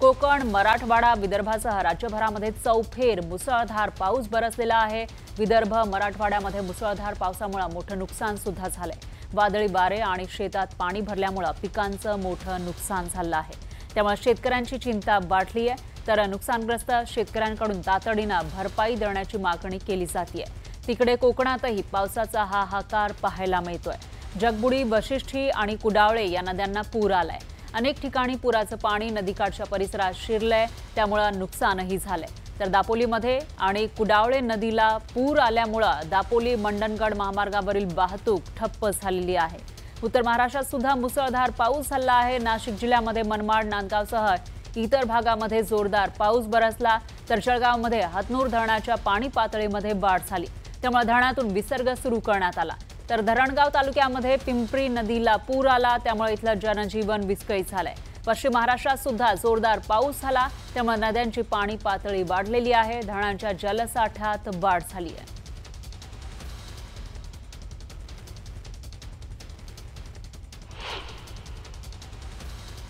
कोकण, मराठवाडा, विदर्भासह राज्यभरामध्ये चौफेर मुसळधार पाऊस बरसलेला आहे। विदर्भ, मराठवाड्यामध्ये मुसळधार पावसामुळे मोठं नुकसान सुद्धा झालंय। वादळी वारे आणि शेतात पाणी भरल्यामुळे पिकांचं मोठं नुकसान झालं आहे। त्यामुळे शेतकऱ्यांची चिंता वाढली आहे। तर नुकसानग्रस्त शेतकऱ्यांकडून तातडीने भरपाई देण्याची मागणी केली जाते। तिकडे कोकणातही पावसाचा हाहाकार पाहायला मिळतोय। जगबुडी, वशिष्ठी आणि कुडावळे या नद्यांना पूर आलाय। अनेक ठिकाणी पुराचं पाणी नदीकाठच्या परिसरात शिरलंय, त्यामुळे नुकसानही झालंय। तर दापोलीमध्ये आणि कुडावळे नदीला पूर आल्यामुळे दापोली मंडणगड महामार्गावरील वाहतूक ठप्प झालेली आहे। उत्तर महाराष्ट्रात सुद्धा मुसळधार पाऊस झाला आहे। नाशिक जिल्ह्यामध्ये मनमाड, नांदगावसह इतर भागामध्ये जोरदार पाऊस बरसला। तर जळगावमध्ये हतनूर धरणाच्या पाणी पातळीमध्ये वाढ झाली, त्यामुळे धरणातून विसर्ग सुरू करण्यात आला। तर धरणगाव तालुक्यामध्ये पिंपरी नदीला पूर आला, त्यामुळे इथलं जनजीवन विस्कळीत झालंय। पश्चिम महाराष्ट्रात सुद्धा जोरदार पाऊस झाला, त्यामुळे नद्यांची पाणी पातळी वाढलेली आहे। धरणांच्या जलसाठ्यात वाढ झाली आहे।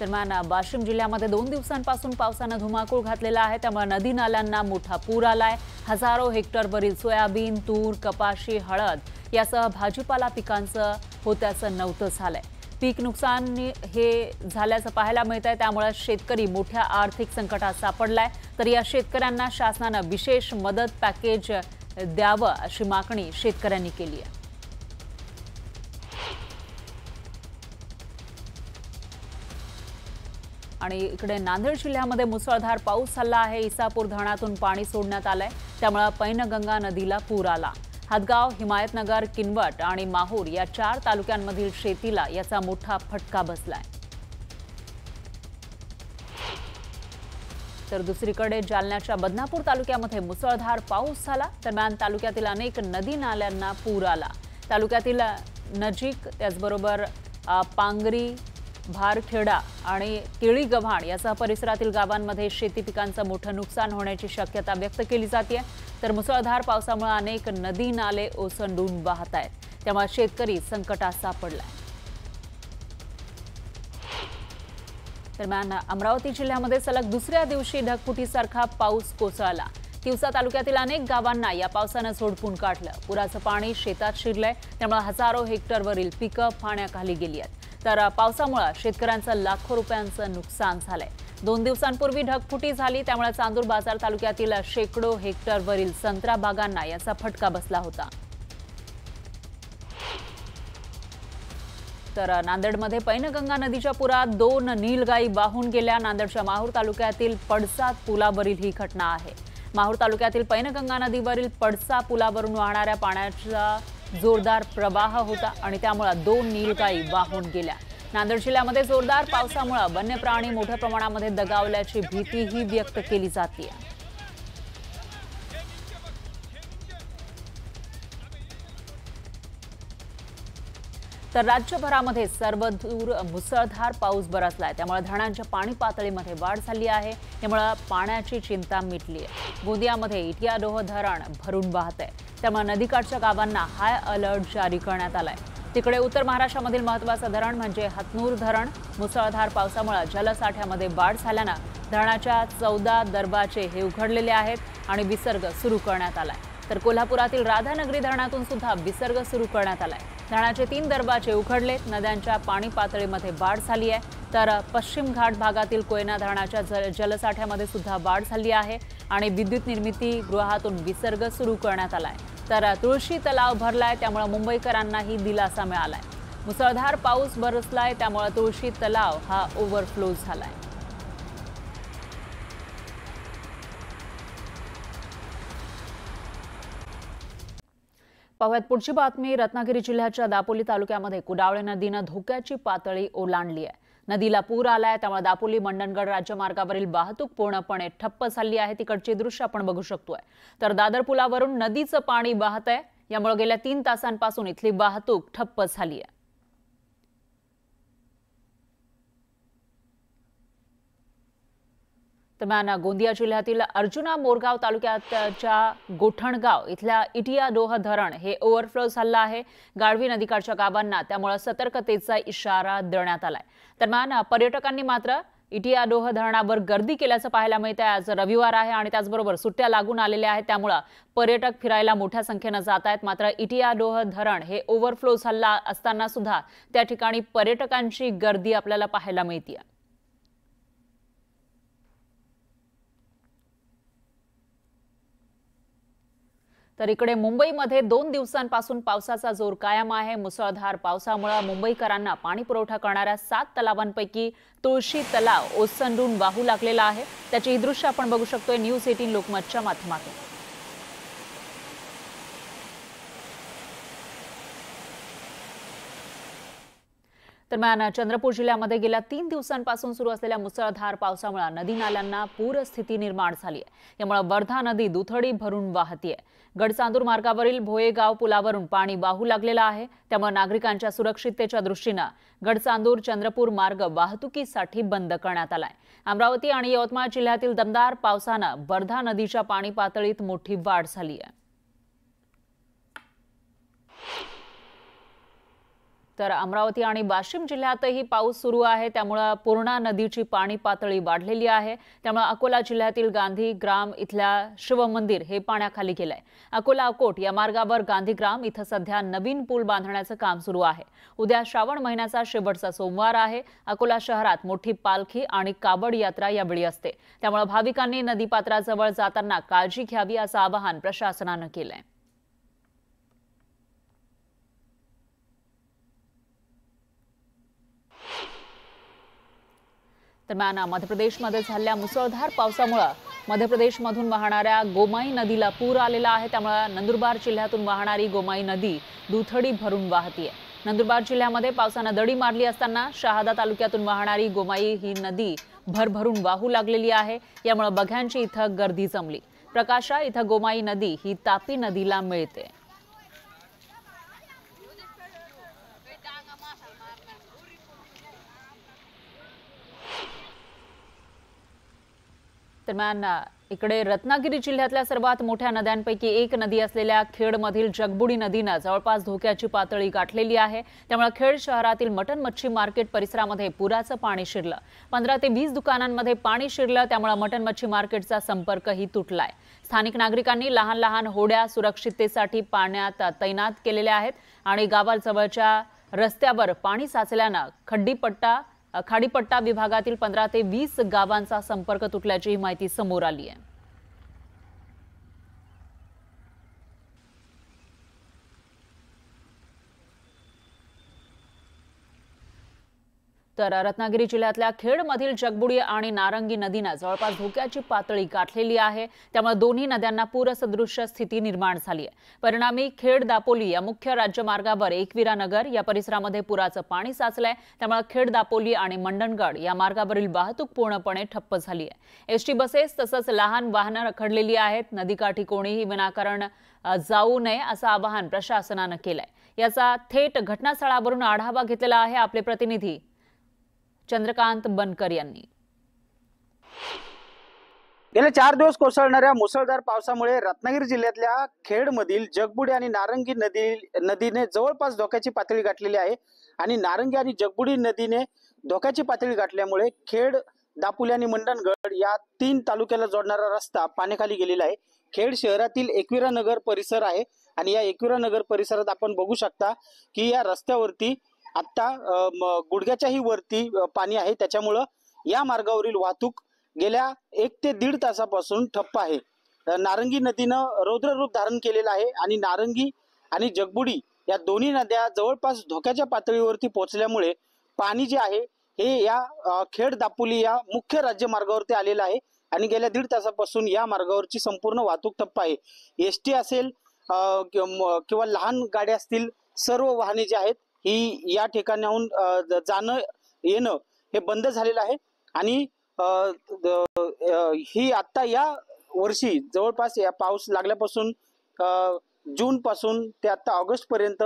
दरम्यान वाशिम जिल्ह्यामध्ये 2 दिवसांपासून पावसाने धुमाकूळ घातलेला आहे, त्यामुळे नदी नाल्यांना मोठा पूर आलाय। हजारो हेक्टरवरील सोयाबीन, तूर, कपाशी, हळद यासह भाजीपाला पिकांचं होत्याचं नव्हतं झालंय। पीक नुकसान हे झाल्याचं पाहायला मिळतंय, त्यामुळे शेतकरी मोठ्या आर्थिक संकटात सापडलाय। तर या शेतकऱ्यांना शासनाने विशेष मदत पॅकेज द्यावं अशी मागणी शेतकऱ्यांनी केली आहे। आणि इकडे नांदेड जिल्ह्यामध्ये मुसळधार पाऊस झाला आहे। इसापूर धरणातून पाणी सोडण्यात आलंय, त्यामुळे पैनगंगा नदीला पूर आला। हदगाव, हिमायतनगर, किनवट आणि माहूर या 4 तालुक्यांमधील शेतीला याचा मोठा फटका बसलाय। तर दुसरीकडे जालन्याच्या बदनापूर तालुक्यामध्ये मुसळधार पाऊस झाला। दरम्यान तालुक्यातील अनेक नदी नाल्यांना पूर आला। तालुक्यातील नजीक त्याचबरोबर पांगरी, भारखेडा आणि केळी गव्हाण यासह परिसरातील गावांमध्ये शेती पिकांचं मोठं नुकसान होण्याची शक्यता व्यक्त केली जाते। तर मुसळधार पावसामुळे अनेक नदी नाले ओसंडून वाहत आहेत, त्यामुळे शेतकरी संकटात सापडलाय। दरम्यान अमरावती जिल्ह्यामध्ये सलग दुसऱ्या दिवशी ढगफुटीसारखा पाऊस कोसळला। तिवसा तालुक्यातील अनेक गावांना या पावसाने झोडपून काढलं। पुराचं पाणी शेतात शिरलंय, त्यामुळे हजारो हेक्टरवरील पिकं पाण्याखाली गेली आहेत। तर पावसामुळे शेतकऱ्यांचं लाखो रुपयांचं नुकसान झालंय। 2 दिवसांपूर्वी ढगफुटी झाली, त्यामुळे चांदूर बाजार तालुक्यातील शेकडो हेक्टरवरील संत्रा बागांना याचा फटका बसला होता। तर नांदेडमध्ये पैनगंगा नदीच्या पुरात 2 नीलगाई वाहून गेल्या। नांदेडच्या माहूर तालुक्यातील पडसा पुलावरील ही घटना आहे। माहूर तालुक्यातील पैनगंगा नदीवरील पडसा पुलावरून वाहणाऱ्या पाण्याचा जोरदार प्रवाह होता आणि त्यामुळे 2 नीलगाई वाहून गेल्या। नांदेड जिल्ह्यामध्ये जोरदार पावसामुळे वन्य प्राणी मोठ्या प्रमाणामध्ये दगावल्याची भीतीही व्यक्त केली जाते। तर राज्यभरामध्ये सर्वदूर मुसळधार पाऊस बरसलाय, त्यामुळे धरणांच्या पाणी पातळीमध्ये वाढ झाली आहे। त्यामुळे पाण्याची चिंता मिटली आहे। गोंदियामध्ये इटियाडोह धरण भरून वाहत आहे, त्यामुळे नदीकाठच्या गावांना हाय अलर्ट जारी करण्यात आलाय। तिकडे उत्तर महाराष्ट्रामधील महत्त्वाचं धरण म्हणजे हतनूर धरण मुसळधार पावसामुळे जलसाठ्यामध्ये वाढ झाल्यानं धरणाच्या 14 दरवाजे हे उघडलेले आहेत आणि विसर्ग सुरू करण्यात आलाय। तर कोल्हापुरातील राधानगरी धरणातून सुद्धा विसर्ग सुरू करण्यात आलाय। धरणाचे 3 दरवाजे उघडलेत। नद्यांच्या पाणी पातळीमध्ये वाढ झाली आहे। तर पश्चिम घाट भागातील कोयना धरणाच्या जलसाठ्यामध्ये सुद्धा वाढ झाली आहे आणि विद्युत निर्मिती गृहातून विसर्ग सुरू करण्यात आलाय। तर तुळशी तलाव भरलाय, त्यामुळे मुंबईकरांनाही दिलासा मिळालाय। मुसळधार पाऊस बरसलाय, त्यामुळे तुळशी तलाव हा ओव्हरफ्लो झालाय। पाहूयात पुढची बातमी। रत्नागिरी जिल्ह्याच्या दापोली तालुक्यामध्ये कुडावळे नदीनं धोक्याची पातळी ओलांडली आहे। नदीला पूर आलाय, त्यामुळे दापोली मंडणगड राज्यमार्गावरील वाहतूक पूर्णपणे ठप्प झाली आहे। तिकडची दृश्य आपण बघू शकतोय। तर दादर पुलावरून नदीचं पाणी वाहत आहे, यामुळे गेल्या 3 तासांपासून इथली वाहतूक ठप्प झाली आहे। दरम्यान गोंदिया जिल्ह्यातील अर्जुना मोरगाव तालुक्याच्या गोठणगाव इथल्या इटियाडोह धरण हे ओव्हरफ्लो झालं आहे। गाढवी नदीकाठच्या गावांना त्यामुळे सतर्कतेचा इशारा देण्यात आलाय। दरम्यान पर्यटकांनी मात्र इटियाडोह धरणावर गर्दी केल्याचं पाहायला मिळतंय। आज रविवार आहे आणि त्याचबरोबर सुट्ट्या लागून आलेल्या आहेत, त्यामुळे पर्यटक फिरायला मोठ्या संख्येने जात आहेत। मात्र इटियाडोह धरण हे ओव्हरफ्लो झाला असताना सुद्धा त्या ठिकाणी पर्यटकांची गर्दी आपल्याला पाहायला मिळते। तर इकडे मुंबईमध्ये 2 दिवसांपासून पावसाचा जोर कायम आहे। मुसळधार पावसामुळे मुंबईकरांना पाणी पुरवठा करणाऱ्या 7 तलावांपैकी तुळशी तलाव ओसंडून वाहू लागलेला आहे। त्याची ही दृश्य आपण बघू शकतोय न्यूज 18 लोकमतच्या माध्यमातून। दरम्यान चंद्रपूर जिल्ह्यामध्ये गेल्या 3 दिवसांपासून सुरू असलेल्या मुसळधार पावसामुळे नदी नाल्यांना पूरस्थिती निर्माण झाली आहे। यामुळे वर्धा नदी दुथडी भरून वाहतीये। गडचांदूर मार्गावरील भोयेगाव पुलावरून पाणी वाहू लागलेलं आहे। त्यामुळे नागरिकांच्या सुरक्षिततेच्या दृष्टीने गडचांदूर चंद्रपूर मार्ग वाहतुकीसाठी बंद करण्यात आलाय। अमरावती आणि यवतमाळ जिल्ह्यातील दमदार पावसाने वर्धा नदीच्या पाणी पातळीत मोठी वाढ झाली आहे। तर अमरावती आणि वाशिम जिल्ह्यातही पाऊस सुरू आहे, त्यामुळे पूर्णा नदीची पाणी पातळी वाढलेली आहे। त्यामुळे अकोला जिल्ह्यातील गांधीग्राम इथल्या शिवमंदिर हे पाण्याखाली गेलंय। अकोला अकोट या मार्गावर गांधीग्राम इथं सध्या नवीन पूल बांधण्याचं काम सुरू आहे। उद्या श्रावण महिन्याचा शेवटचा सोमवार आहे। अकोला शहरात मोठी पालखी आणि कावड यात्रा यावेळी असते, त्यामुळे भाविकांनी नदीपात्राजवळ जाताना काळजी घ्यावी असं आवाहन प्रशासनानं केलंय। दरम्यान मध्य प्रदेशमध्ये झालेल्या मुसळधार पावसामुळे मध्य प्रदेशमधून वाहणाऱ्या गोमाई नदीला पूर आलेला आहे। त्यामुळे नंदुरबार जिल्ह्यातून वाहणारी गोमाई नदी दुथडी भरून वाहतीये। नंदुरबार जिल्ह्यामध्ये पावसाने दडी मारली असताना शहादा तालुक्यातून वाहणारी गोमाई ही नदी भरभरून वाहू लागलेली आहे। यामुळे बघ्यांची इथं गर्दी जमली। प्रकाशा इथं गोमाई नदी ही तापी नदीला मिळते। दरम्यान इकडे रत्नागिरी जिल्ह्यातल्या सर्वात मोठ्या नद्यांपैकी एक नदी असलेल्या खेडमधील जगबुडी नदीने जवळपास धोक्याची पातळी गाठलेली आहे। त्यामुळे खेड शहरातील मटन मच्छी मार्केट परिसरामध्ये पुराचं पाणी शिरलं। 15 ते 20 दुकानांमध्ये पाणी शिरलं, त्यामुळे मटन मच्छी मार्केटचा संपर्कही तुटलाय। स्थानिक नागरिकांनी लहान लहान होड्या सुरक्षिततेसाठी पाण्यात तैनात केलेल्या आहेत आणि गावाजवळच्या रस्त्यावर पाणी साचल्याने खाडीपट्टा विभागातील 15 ते 20 गावांचा संपर्क तुटल्याची माहिती समोर आली आहे। तर रत्नागिरी जिल्ह्यातल्या खेडमधील जगबुडी आणि नारंगी नदीने जवळपास धोक्याची पातळी गाठलेली आहे। त्यामुळे दोन्ही नद्यांना पूरसदृश स्थिती निर्माण झाली आहे। परिणामी खेड दापोली या मुख्य राज्यमार्गावर एकविरा नगर या परिसरामध्ये पुराचं पाणी साचलंय। त्यामुळे खेड दापोली आणि मंडणगड या मार्गावरील वाहतूक पूर्णपणे ठप्प झाली आहे। एसटी बसेस तसंच लहान वाहनं रखडलेली आहेत। नदीकाठी कोणीही विनाकारण जाऊ नये असं आवाहन प्रशासनानं केलंय। याचा थेट घटनास्थळावरून आढावा घेतलेला आहे आपले प्रतिनिधी चंद्रकांत बनकर यांनी। गेल्या 4 दिवस कोसळणाऱ्या मुसळधार पावसामुळे रत्नागिरी जिल्ह्यातल्या खेडमधील जगबुडी आणि नारंगी नदीने जवळपास धोक्याची पातळी गाठलेली आहे। आणि नारंगी आणि जगबुडी नदीने धोक्याची पातळी गाठल्यामुळे खेड दापोली आणि मंडणगड या 3 तालुक्याला जोडणारा रस्ता पाण्याखाली गेलेला आहे। खेड शहरातील एकविरा नगर परिसर आहे आणि या एकविरा नगर परिसरात आपण बघू शकता की या रस्त्यावरती आता गुडघ्याच्याही वरती पाणी आहे। त्याच्यामुळे या मार्गावरील वाहतूक गेल्या 1 ते 1.5 तासापासून ठप्प आहे। नारंगी नदीनं रौद्र रूप धारण केलेलं आहे आणि नारंगी आणि जगबुडी या दोन्ही नद्या जवळपास धोक्याच्या पातळीवरती पोहोचल्यामुळे पाणी जे आहे हे या खेड दापोली या मुख्य राज्यमार्गावरती आलेलं आहे आणि गेल्या 1.5 तासापासून या मार्गावरची संपूर्ण वाहतूक ठप्प आहे। एसटी असेल किंवा लहान गाड्या असतील, सर्व वाहने जे आहेत ही या ठिकाणाहून जाणं येणं हे बंद झालेलं आहे। आणि ही आता या वर्षी जवळपास या पाऊस लागल्यापासून जून पासून ते आता ऑगस्ट पर्यंत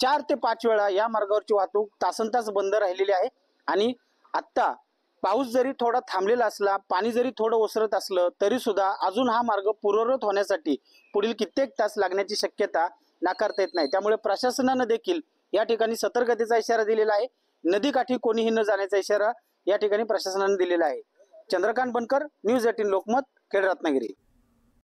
4 ते 5 वेळा या मार्गावरची वाहतूक तासनतास बंद राहिलेली आहे। आणि आता पाऊस जरी थोडा थांबलेला असला, पाणी जरी थोडं ओसरत असलं तरी सुद्धा अजून हा मार्ग पूर्ववत होण्यासाठी पुढील कित्येक तास लागण्याची शक्यता नाकारता येत नाही। त्यामुळे प्रशासनाने देखील या ठिकाणी सतर्कतेचा इशारा दिलेला आहे। नदीकाठी कोणीही न जाण्याचा इशारा या ठिकाणी प्रशासनाने दिलेला आहे. चंद्रकांत बनकर, न्यूज 18 लोकमत, खेड, रत्नागिरी.